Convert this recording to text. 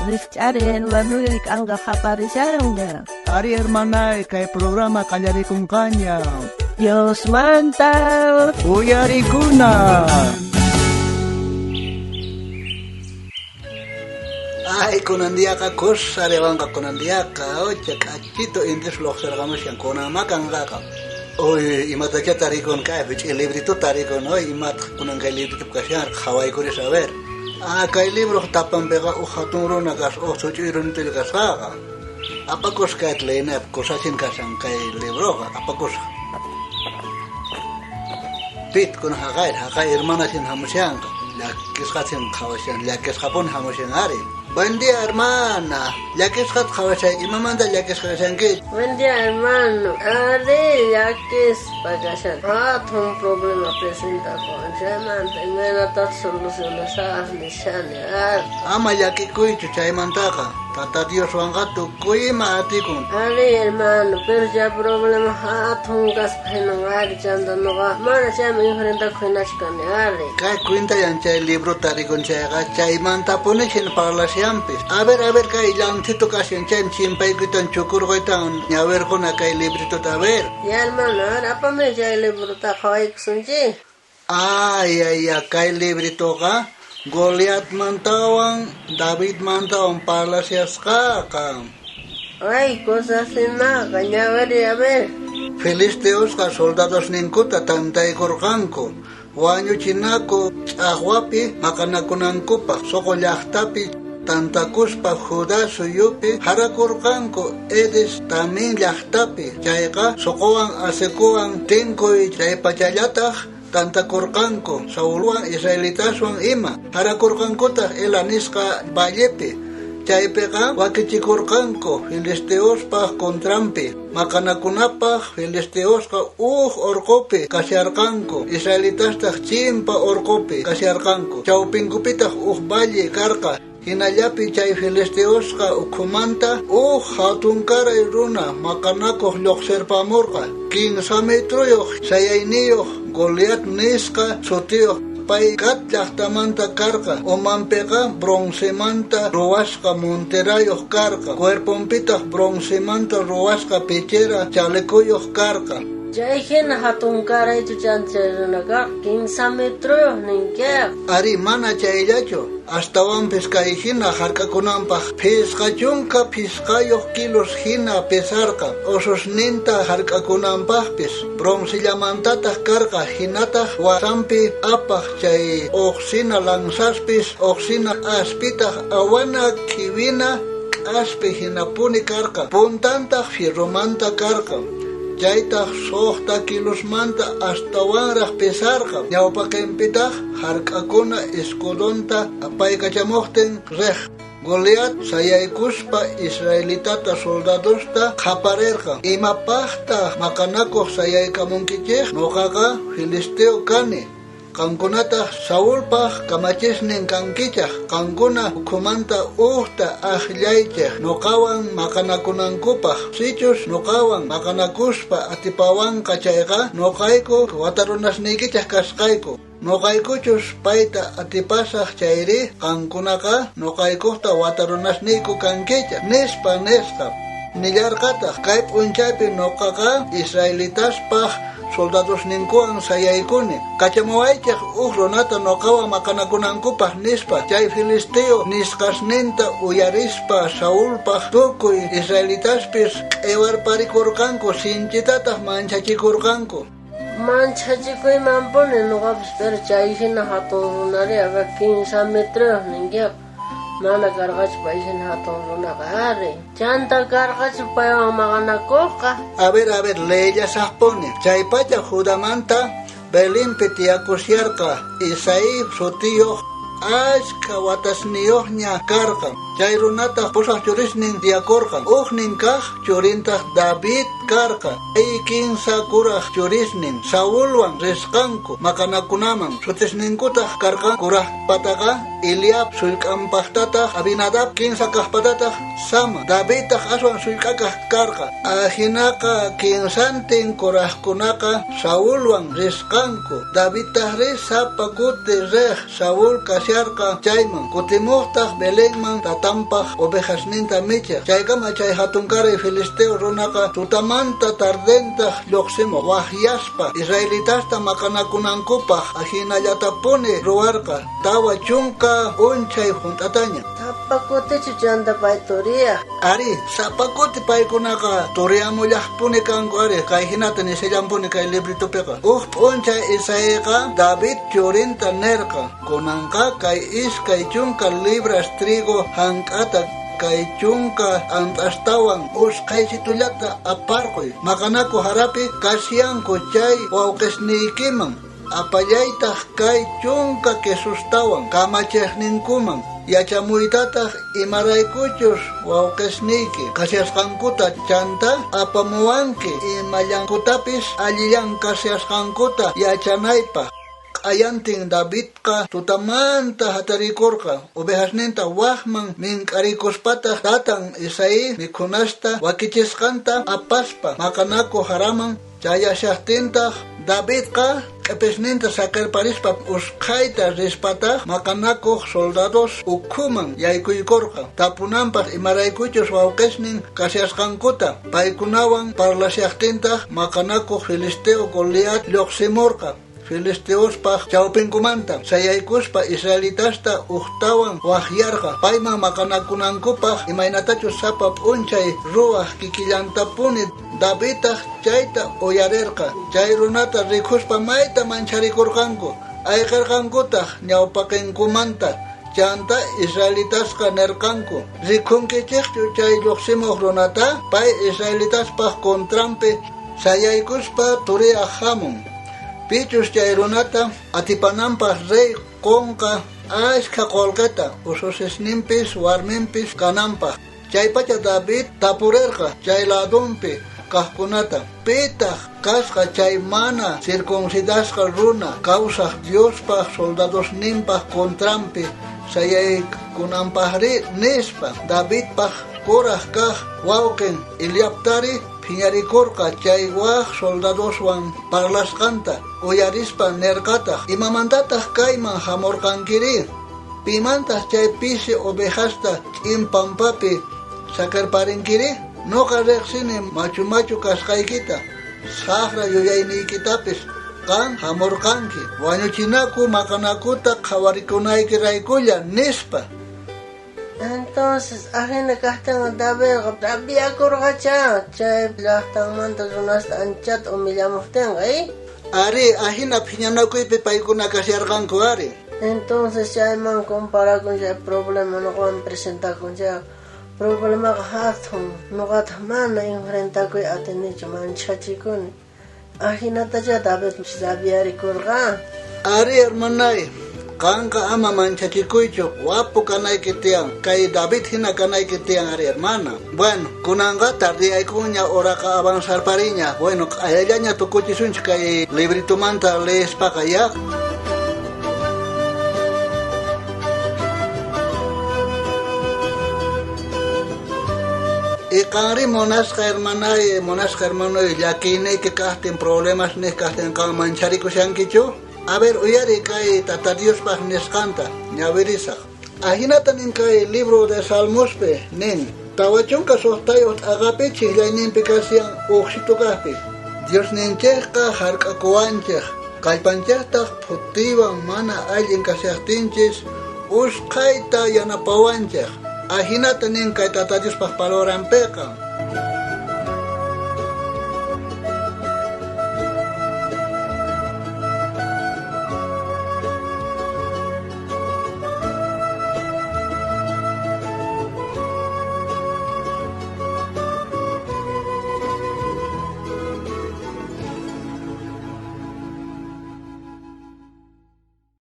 Richaren, Manuel, Anga Japarisaronga. Ari hermana, kay programa kanyari kung kanya. Dios manta. Uyari kuna. Ay, kunandiaka cosa revanga kunandiaka. Oye, cachito indes los sergamos yang kunamakan. Oye, imata que tarikon cae, el librito tarikon, oye, imata kunangai librito kasihan, Hawaii kuri saber. Kay libro tapan bega uhaturo nagas o suchuirun tilgasaga. Apa kos kait lena kosasin kasang kay libro, apa kos pit kun hagai hermana sin hamusyang, la kiskasin khawasyan, la kiskapon hamusyang ari. Buen día, hermana. Ya que es y me manda ya que es que. Buen día, hermano. Are, ya que es pagasan. Un problema presenta con Shaman. Me da soluciones a Nishane. Ama ya que cuicho, chay mantaca. Tata Dios wangato, cuima atikun. Are, hermano, pero ya problema un gas penongar chanda no va. Mana ya me enfrenta con Nachkane. Are. Kay cuenta yancha el libro tarikon chay manta pone en parlas. A ver, kay lantito casi en chen chimpay kutan chukur goitan, a ver con acá el librito a ver. Ya hermano, ahora pa me ya el libro ta Hawaii sunji. Ay, acá el librito ga, Goliat mantawan, David mantawan parlasias ka. Ay, cosas sin nada, caña a ver. Filisteos ka soldados ninkuta tantay korkanko. Wanyo chinako, ahuapi, makanakunankupa, soko llaktapi. Tantakuspa Judá suyupi harakurkanko edes también llaqtapi chayqa soqowan asekuwan tinkuy chaypachallataq tantakurkanko Saulwan israelitaswan ima harakurkankutaq ela nisqa vallepi chaypiqa wakichikurkanko filisteospaq kontrampi makanakunapaq filisteosqa orqopi kasiarkanko israelitastaq chimpa orqopi kasiarkanko chawpinkupitaq valle karqa hinallapi chay filisteosqa ukhumanta hatun-karay runa maqanakuq lluqsirpamurqa 15 metruyuq sayayniyuq Goliat nisqa sutiyuq pay kat llaqtamanta karqa umanpiqa broncemanta ruwasqa monterayuq karqa cuerponpitaq broncemanta ruwasqa pichera chalecuyuq karqa. Chay hina hatun-karay chuchancharinaqa 15 metros ninkiaq. Ari mana chayllachu. Astawanpis kay hina hark'akunanpaq pisqachunka pisqayuq kilos hina pesarqa ususninta hark'akunanpaqpis broncellamantataq karqa hinataq wasampi apaq chay uqsina lanzaspis uqsina aspitaq awana kiwina k'aspi hinapuni karqa puntantaq firrumanta karqa chaytaq suqta kilosmanta astawanraq pesarqa ñawpaqinpitaq hark'akuna escudonta apaykachamuqtin riq Goliat sayaykuspa israelitata soldadosta qaparirqa imapaqtaq maqanakuq sayaykamunkichik nuqaqa filisteo kani kankunataq Saulpaq kamachisnin kankichaq kankuna ukhumanta aqllaychik nuqawan maqanakunankupaq sichus nuqawan maqanakuspa atipawanqa chayqa nuqayku watarunasniykichaq kasqayku nuqaykuchus payta atipasaq chayri kankunaqa nuqaykuqta watarunasniyku kankichaq nisqa nillarqataq kay p'unchaypi nuqaqa israelitaspaq soldados ninkuwan sayaykuni kachamuwaychaq runata nuqawan maqanakunankupaq nispa chay filisteo nisqasninta uyarispa Saulpaq tukuy israelitaspis q'iwarparikurqanku sinchitataq manchachikurqanku manchachikuymanpuni nuqapis pero chay hina hatun runari 15 metros ninkiaq mana karqachu payhin hatun runaqa ari chanta karqachu paywan maqanakuqqa. A ver, leyasaqpuni chaypacha Judamanta Belinpi tiyakusyarqa Isaí sutiyuq ashka watasniyuqña karqa chay runata pusaq churisnin tiyakurqa uqnin kaq churintaq David karqa ay 15 kuraq churisnin Saulwan risqanku maqanakunaman sutisninkutaq karqa kuraq pataqa Eliab sullk'anpaqtataq Abinadab 15 kaqpatataq Sama Davidtaq aswan sullk'akaq karqa ahinaqa 15 kuraqkunaqa Saulwan risqanku Davidtaq ris sapa kuti riq Saul kasiarqa chayman kutimuqtaq Belenman tata tampaj ovejas ninta micha chaykama chay hatunkari filisteo runaka tutamanta tardenta lluqsimo wahyaspa israelitasta makanakunankupaj ajinallatapuni ruwarqa tawa chunka unchay juntataña Tapakutichu chanta paytoria. ari sapakuti paykunaqa turiamullaqpuni kanku ari kay hinata nisillanpuni kay libritupiqa unchay Isaiqa David churinta nerqa kunanqa kay iskay chunka libras trigo hank'ata kay chunka ant'astawan usqaysitullata aparquy maqanaku harapi kasyanku chay wawqisniykiman apallaytaq kay chunka quesustawan kamachiqninkuman yachamuytataq imaraykuchus wawqisniyki kasyasqankuta chanta apamuwanki imallankutapis allillan kasyasqankuta yachanaypaq Ayantin Davidqa tutamanta hatarikurqa ovejasninta waqman mink'arikuspataq tatan Isaí mikhunasta wakichisqanta apaspa maqanaku haraman chayashaqtintaq Davidqa q'ipisninta sakarparispa usqhayta rispataq maqanakuq soldados ukhuman yaykuykurqa tapunanpaq imaraykuchus wawqisnin kasyasqankuta paykunawan parlashaqtintaq maqanakuq filisteo Goliat lluqsimurqa Filisteospaq chawpinkumanta sayaykuspa Israelitasta uhtawan wahyarqa payman maqanakunankupaq imaynatachus sapa p'unchay ruwaq kikillantapuni Davidtaq chayta uyarirqa chay runata rikhuspa mayta mancharikurqanku ayqirqankutaq ñawpaqinkumanta chanta Israelitasqa nirqanku rikhunkichikchu chay lluqsimuq runata pay Israelitaspaq kontranpi sayaykuspa turiyaq hamun Pichus chay runata atipananpaq rey qonqa ashka qolqeta ususisninpis warminpis kananpaq chaypacha David tapurirqa chay ladunpi kaqkunata pitaq kasqa chay mana circuncidasqa runa kawsaq Diospaq soldadosninpaq kontranpi sayaykunanpaqri nispa Davidpaq kuraq kaq wawqin Eliabtari phiñarikurqa chay waq soldadoswan parlasqanta uyarispa nirqataq imamantataq kayman hamurqankiri pimantaq chay pisi ovejasta ch'inpampapi sakarparinkiri nuqa riqsini machu kasqaykita saqra yuyayniykitapis qan hamurqanki wañuchinaku maqanakuta qhawarikunaykiraykulla nispa Entonces, ajena kahtan David rabiakurqacha chay llaqtanmanta runasta anchat humillamuqtinqa, Ari, ajina phiñanakuypi paykuna kasyarqanku ari. Entonces, chayman comparakun chay problema nuqawan presentakun chay problemaqa hatun nuqata mana enfrentakuy atinichu manchachikuni. Ajinatacha David rabiarikurqa. Ari, hermanay. Kanka ama manchachikuychu wapu kanayki tiyan kay David hina kanayki tiyan ari hermana. Bueno, kunanga tardiaykuña oraqa avanzarpariña. Bueno, ayallaña tukuchisunchik kay libritumanta leespaqa ya. Iqanri monasqa hermanay llakinayki kaqtin problemas nih kaqtin kan mancharikushankichu. A ver, uyari kay tata Diospaq nisqanta ñawirisaq. Ahinata nin kay libro de Salmospi nin tawachunka suqtayuq t'aqapi chiklayninpi kasyan uqsitukaqpi. Dios ninchikqa hark'akuwanchik kallpanchikta phutiwan mana allin kasyaqtinchis usqayta yanapawanchik. Ahinata nin kay tata Diospaq palabranpiqa.